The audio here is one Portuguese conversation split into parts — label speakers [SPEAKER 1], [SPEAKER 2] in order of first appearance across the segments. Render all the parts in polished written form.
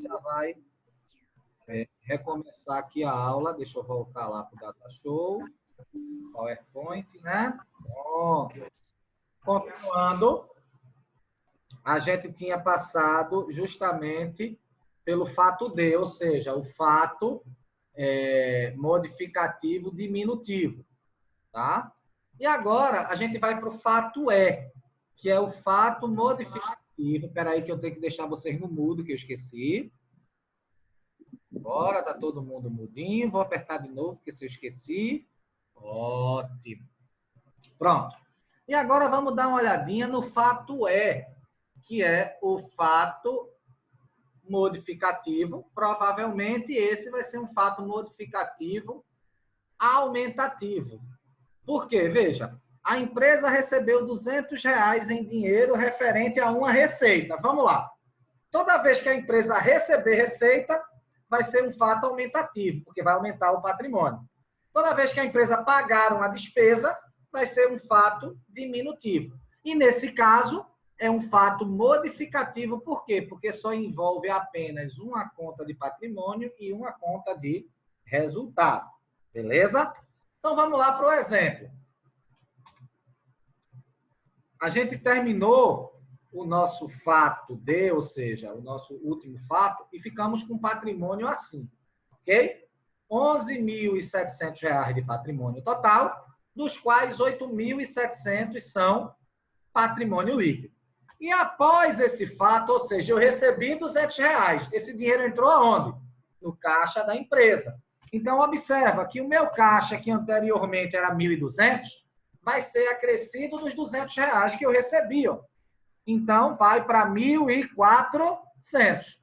[SPEAKER 1] já vai recomeçar aqui a aula. Deixa eu voltar lá para o Data Show. PowerPoint, né? Pronto. Continuando, a gente tinha passado justamente pelo fato de, ou seja, o fato modificativo diminutivo, tá? E agora a gente vai para o fato que é o fato modificativo. Espera aí que eu tenho que deixar vocês no mudo, que eu esqueci. Agora tá todo mundo mudinho. Vou apertar de novo, porque se eu esqueci. Ótimo. Pronto. E agora vamos dar uma olhadinha no fato que é o fato modificativo. Provavelmente esse vai ser um fato modificativo aumentativo. Por quê? Veja, a empresa recebeu R$200 em dinheiro referente a uma receita. Vamos lá. Toda vez que a empresa receber receita, vai ser um fato aumentativo, porque vai aumentar o patrimônio. Toda vez que a empresa pagar uma despesa, vai ser um fato diminutivo. E, nesse caso, é um fato modificativo. Por quê? Porque só envolve apenas uma conta de patrimônio e uma conta de resultado. Beleza? Então, vamos lá para o exemplo. A gente terminou o nosso fato ou seja, o nosso último fato, e ficamos com patrimônio assim, ok? R$11.700 de patrimônio total, dos quais 8.700 são patrimônio líquido. E após esse fato, ou seja, eu recebi R$200, esse dinheiro entrou aonde? No caixa da empresa. Então, observa que o meu caixa, que anteriormente era 1.200, vai ser acrescido dos R$200 que eu recebi. Ó. Então, vai para 1.400.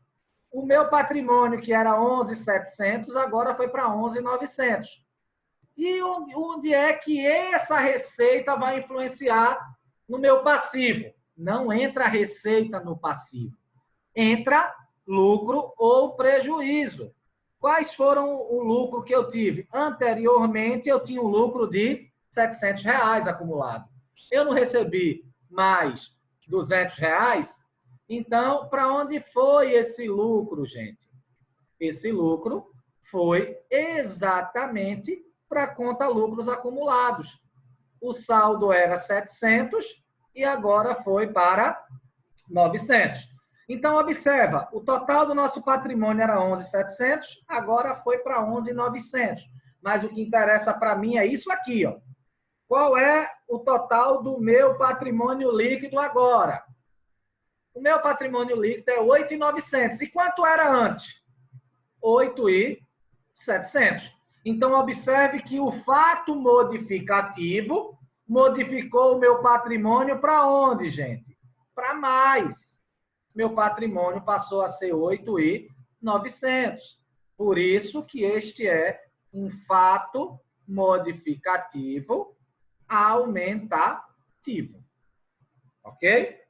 [SPEAKER 1] O meu patrimônio, que era 11.700, agora foi para 11.900. E onde é que essa receita vai influenciar no meu passivo? Não entra receita no passivo. Entra lucro ou prejuízo. Quais foram o lucro que eu tive? Anteriormente, eu tinha um lucro de R$700 acumulado. Eu não recebi mais R$200. Então, para onde foi esse lucro, gente? Esse lucro foi exatamente para a conta lucros acumulados. O saldo era 700 e agora foi para 900. Então, observa, o total do nosso patrimônio era 11.700, agora foi para 11.900. Mas o que interessa para mim é isso aqui, ó. Qual é o total do meu patrimônio líquido agora? O meu patrimônio líquido é 8.900. E quanto era antes? 8.700. Então, observe que o fato modificativo modificou o meu patrimônio para onde, gente? Para mais. Meu patrimônio passou a ser 8.900. Por isso que este é um fato modificativo aumentativo. Ok?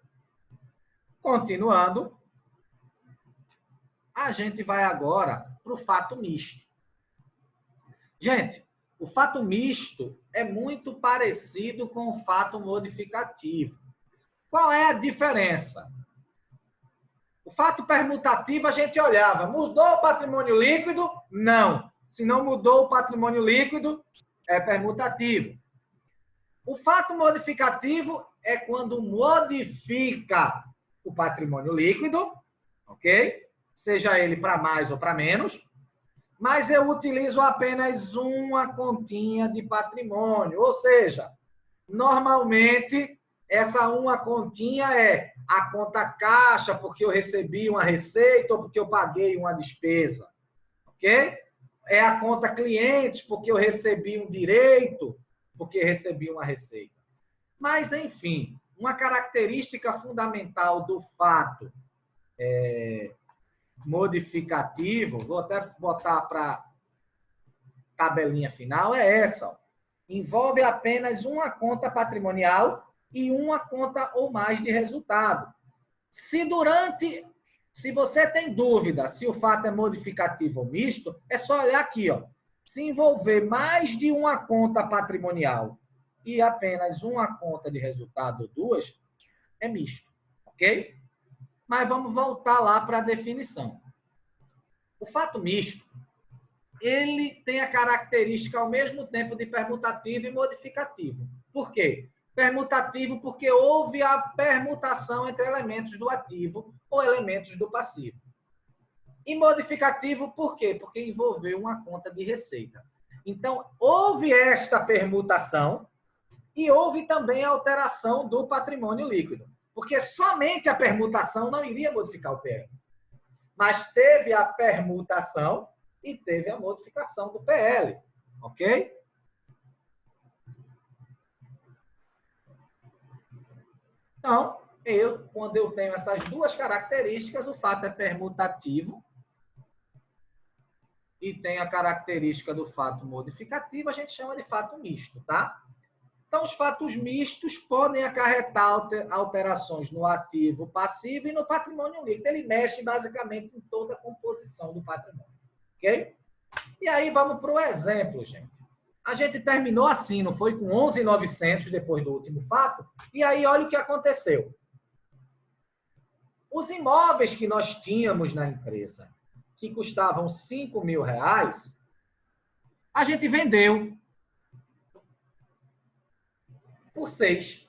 [SPEAKER 1] Continuando, a gente vai agora para o fato misto. Gente, o fato misto é muito parecido com o fato modificativo. Qual é a diferença? O fato permutativo a gente olhava, mudou o patrimônio líquido? Não. Se não mudou o patrimônio líquido, é permutativo. O fato modificativo é quando modifica o patrimônio líquido, ok? Seja ele para mais ou para menos, mas eu utilizo apenas uma continha de patrimônio, ou seja, normalmente essa uma continha é a conta caixa, porque eu recebi uma receita ou porque eu paguei uma despesa, ok? É a conta clientes, porque eu recebi um direito, porque recebi uma receita. Mas, enfim, uma característica fundamental do fato modificativo, vou até botar para tabelinha final, é essa. Ó. Envolve apenas uma conta patrimonial e uma conta ou mais de resultado. Se você tem dúvida se o fato é modificativo ou misto, é só olhar aqui, ó. Se envolver mais de uma conta patrimonial e apenas uma conta de resultado ou duas, é misto, ok? Mas vamos voltar lá para a definição. O fato misto, ele tem a característica ao mesmo tempo de permutativo e modificativo. Por quê? Permutativo porque houve a permutação entre elementos do ativo ou elementos do passivo. E modificativo por quê? Porque envolveu uma conta de receita. Então, houve esta permutação e houve também a alteração do patrimônio líquido. Porque somente a permutação não iria modificar o PL. Mas teve a permutação e teve a modificação do PL. Ok? Então, quando eu tenho essas duas características, o fato é permutativo e tem a característica do fato modificativo, a gente chama de fato misto, tá? Então, os fatos mistos podem acarretar alterações no ativo passivo e no patrimônio líquido. Ele mexe basicamente em toda a composição do patrimônio. Ok? E aí vamos para o exemplo, gente. A gente terminou assim, não foi? Com 11.900 depois do último fato. E aí, olha o que aconteceu. Os imóveis que nós tínhamos na empresa, que custavam R$5.000, a gente vendeu por 6.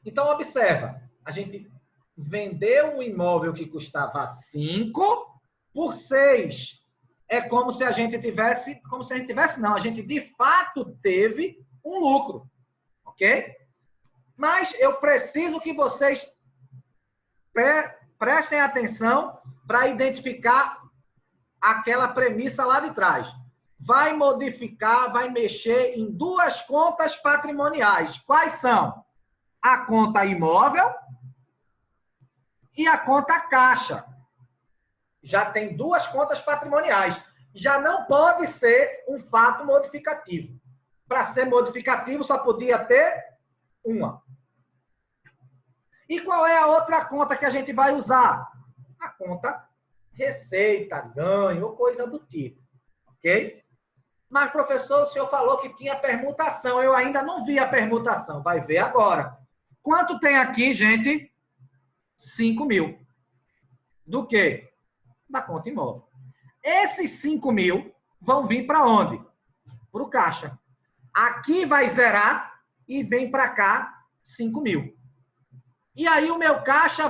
[SPEAKER 1] Então, observa, a gente vendeu um imóvel que custava 5 por 6. É como se a gente tivesse, não, a gente de fato teve um lucro, ok? Mas eu preciso que vocês prestem atenção para identificar aquela premissa lá de trás. Vai modificar, vai mexer em duas contas patrimoniais. Quais são? A conta imóvel e a conta caixa. Já tem duas contas patrimoniais. Já não pode ser um fato modificativo. Para ser modificativo, só podia ter uma. E qual é a outra conta que a gente vai usar? A conta receita, ganho, ou coisa do tipo. Ok? Mas, professor, o senhor falou que tinha permutação. Eu ainda não vi a permutação. Vai ver agora. Quanto tem aqui, gente? 5.000. Do quê? Da conta imóvel. Esses 5.000 vão vir para onde? Para o caixa. Aqui vai zerar e vem para cá 5.000. E aí o meu caixa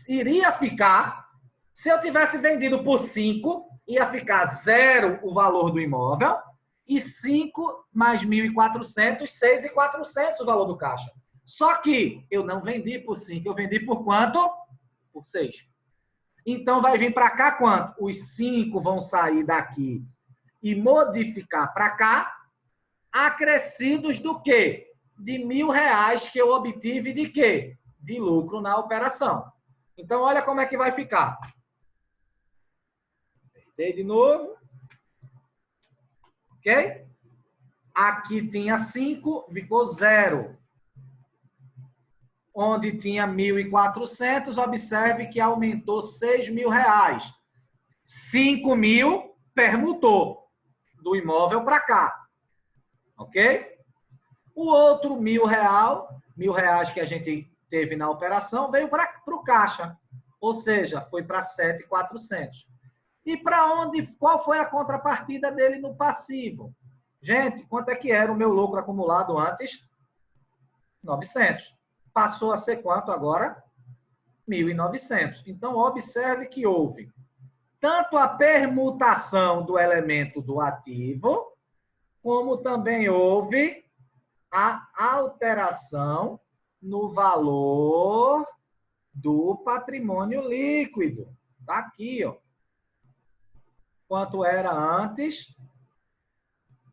[SPEAKER 1] iria ficar, se eu tivesse vendido por 5, ia ficar 0 o valor do imóvel e 5 mais 1.400, 6.400 o valor do caixa. Só que eu não vendi por 5, eu vendi por quanto? Por 6. Então, vai vir para cá quanto? Os 5 vão sair daqui e modificar para cá, acrescidos do quê? De R$1.000 que eu obtive de quê? De lucro na operação. Então, olha como é que vai ficar. Apertei de novo. Ok? Aqui tinha 5, ficou 0. Onde tinha 1.400, observe que aumentou R$6.000. 5.000 permutou do imóvel para cá. Ok? O outro R$1.000 que a gente teve na operação, veio para o caixa. Ou seja, foi para 7.400. E para onde? Qual foi a contrapartida dele no passivo? Gente, quanto é que era o meu lucro acumulado antes? 900. Passou a ser quanto agora? 1.900. Então, observe que houve tanto a permutação do elemento do ativo, como também houve a alteração no valor do patrimônio líquido. Está aqui, ó. Quanto era antes?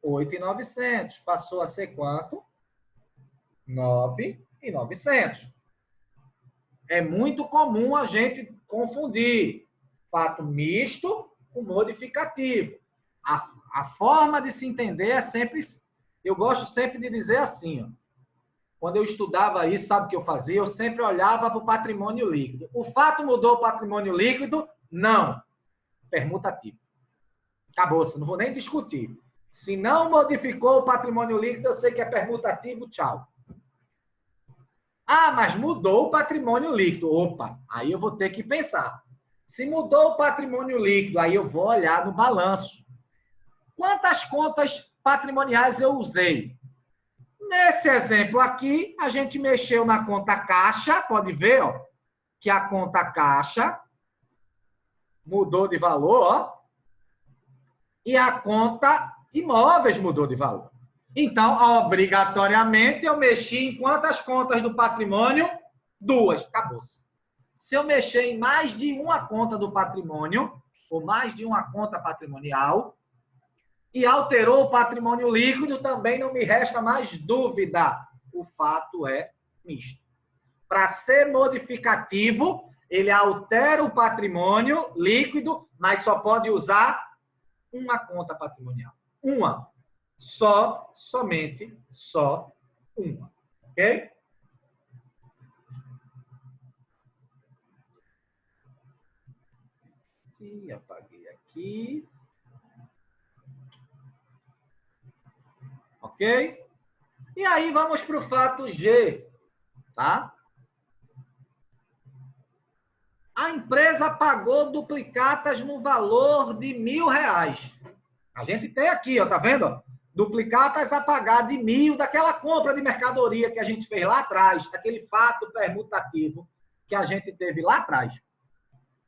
[SPEAKER 1] 8.900. Passou a ser quanto? 9.900. É muito comum a gente confundir fato misto com modificativo. A forma de se entender é sempre... Eu gosto sempre de dizer assim, ó. Quando eu estudava isso, sabe o que eu fazia? Eu sempre olhava para o patrimônio líquido. O fato mudou o patrimônio líquido? Não. Permutativo. Acabou-se, não vou nem discutir. Se não modificou o patrimônio líquido, eu sei que é permutativo, tchau. Ah, mas mudou o patrimônio líquido. Opa, aí eu vou ter que pensar. Se mudou o patrimônio líquido, aí eu vou olhar no balanço. Quantas contas patrimoniais eu usei? Nesse exemplo aqui, a gente mexeu na conta caixa, pode ver, ó, que a conta caixa mudou de valor, ó, e a conta imóveis mudou de valor. Então, obrigatoriamente, eu mexi em quantas contas do patrimônio? 2. Acabou-se. Se eu mexer em mais de uma conta do patrimônio, ou mais de uma conta patrimonial, e alterou o patrimônio líquido, também não me resta mais dúvida. O fato é misto. Para ser modificativo, ele altera o patrimônio líquido, mas só pode usar uma conta patrimonial. Uma. Somente uma. Ok? E apaguei aqui. Ok? E aí vamos para o fato G, tá? A empresa pagou duplicatas no valor de R$1.000. A gente tem aqui, ó, tá vendo? Duplicatas a pagar de 1.000 daquela compra de mercadoria que a gente fez lá atrás, daquele fato permutativo que a gente teve lá atrás.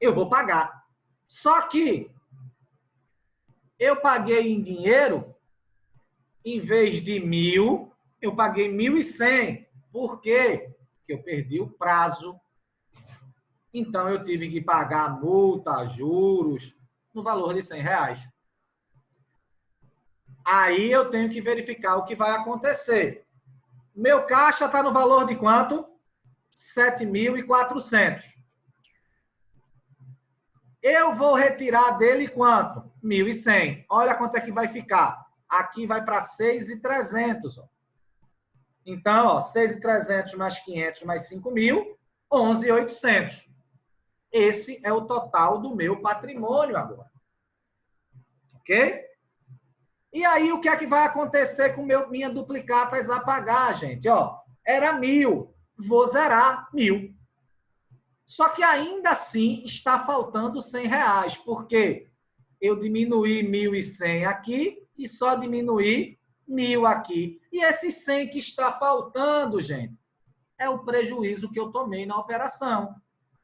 [SPEAKER 1] Eu vou pagar. Só que eu paguei em dinheiro, em vez de 1.000, eu paguei 1.100. Por quê? Porque eu perdi o prazo. Então, eu tive que pagar multa, juros, no valor de R$100. Aí eu tenho que verificar o que vai acontecer. Meu caixa está no valor de quanto? 7.400. Eu vou retirar dele quanto? 1.100. Olha quanto é que vai ficar. Aqui vai para 6.300. Então, ó, 6.300 mais 500 mais 5.000, 11.800. Esse é o total do meu patrimônio agora. Ok? E aí, o que é que vai acontecer com minha duplicatas a pagar, gente? Ó, era 1.000, vou zerar 1.000. Só que ainda assim está faltando R$100, porque eu diminuí 1.100 aqui e só diminuí 1.000 aqui. E esse 100 que está faltando, gente, é o prejuízo que eu tomei na operação.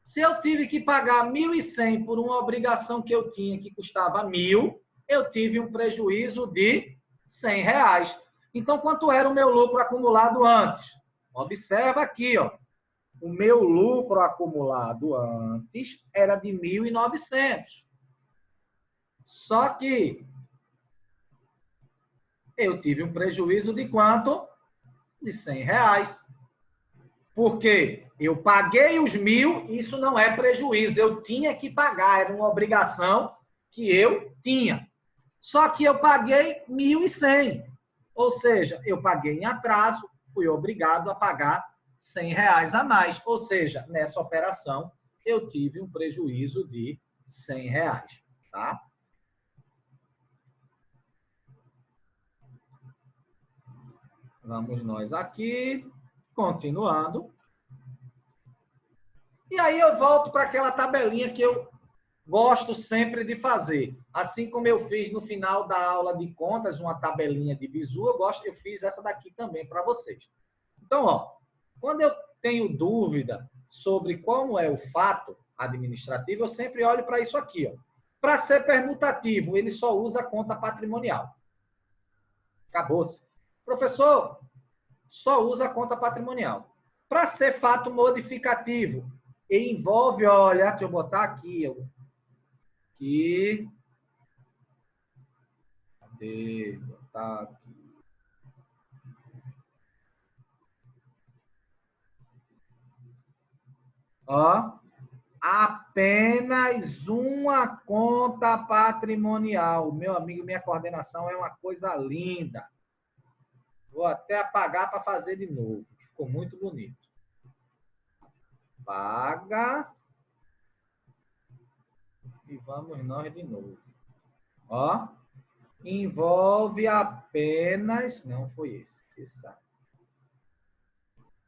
[SPEAKER 1] Se eu tive que pagar 1.100 por uma obrigação que eu tinha que custava 1.000, eu tive um prejuízo de R$100. Então, quanto era o meu lucro acumulado antes? Observa aqui, ó. O meu lucro acumulado antes era de 1.900. Só que eu tive um prejuízo de quanto? De R$100. Porque eu paguei os 1.000, isso não é prejuízo. Eu tinha que pagar, era uma obrigação que eu tinha. Só que eu paguei 1.100. Ou seja, eu paguei em atraso, fui obrigado a pagar R$100 a mais. Ou seja, nessa operação, eu tive um prejuízo de R$100. Tá? Vamos nós aqui, continuando. E aí eu volto para aquela tabelinha que eu gosto sempre de fazer. Assim como eu fiz no final da aula de contas, uma tabelinha de bizu, eu fiz essa daqui também para vocês. Então, ó, quando eu tenho dúvida sobre como é o fato administrativo, eu sempre olho para isso aqui. Para ser permutativo, ele só usa a conta patrimonial. Acabou-se. Professor, só usa a conta patrimonial. Para ser fato modificativo, envolve, olha, deixa eu botar aqui, aqui. Cadê? Botar aqui. Ó, apenas uma conta patrimonial. Meu amigo, minha coordenação é uma coisa linda. Vou até apagar para fazer de novo. Ficou muito bonito. Paga. E vamos nós de novo. Ó, envolve apenas... Não foi esse.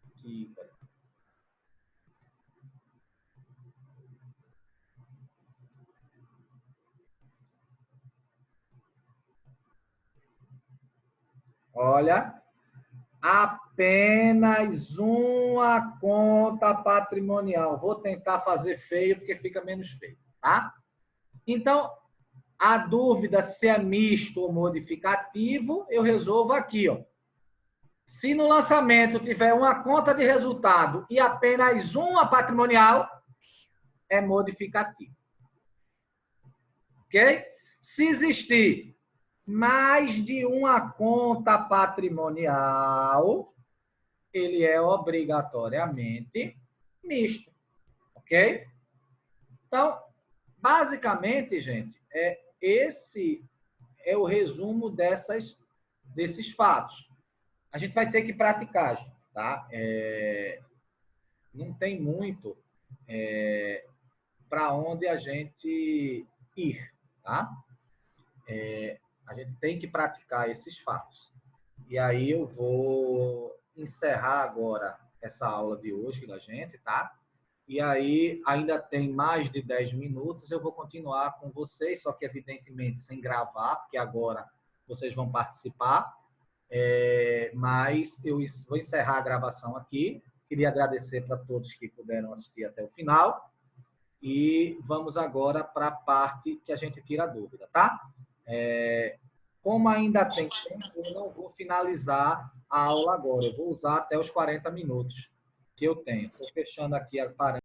[SPEAKER 1] Aqui, Olha, apenas uma conta patrimonial. Vou tentar fazer feio, porque fica menos feio, tá? Então, a dúvida se é misto ou modificativo, eu resolvo aqui, ó. Se no lançamento tiver uma conta de resultado e apenas uma patrimonial, é modificativo. Ok? Se existir mais de uma conta patrimonial, ele é obrigatoriamente misto. Ok? Então, basicamente, gente, esse é o resumo desses fatos. A gente vai ter que praticar, gente, tá? Não tem muito para onde a gente ir, tá? A gente tem que praticar esses fatos. E aí eu vou encerrar agora essa aula de hoje da gente, tá? E aí ainda tem mais de 10 minutos, eu vou continuar com vocês, só que evidentemente sem gravar, porque agora vocês vão participar. Mas eu vou encerrar a gravação aqui. Queria agradecer para todos que puderam assistir até o final. E vamos agora para a parte que a gente tira a dúvida, tá? Como ainda tem tempo, eu não vou finalizar a aula agora. Eu vou usar até os 40 minutos que eu tenho. Estou fechando aqui a parâmetro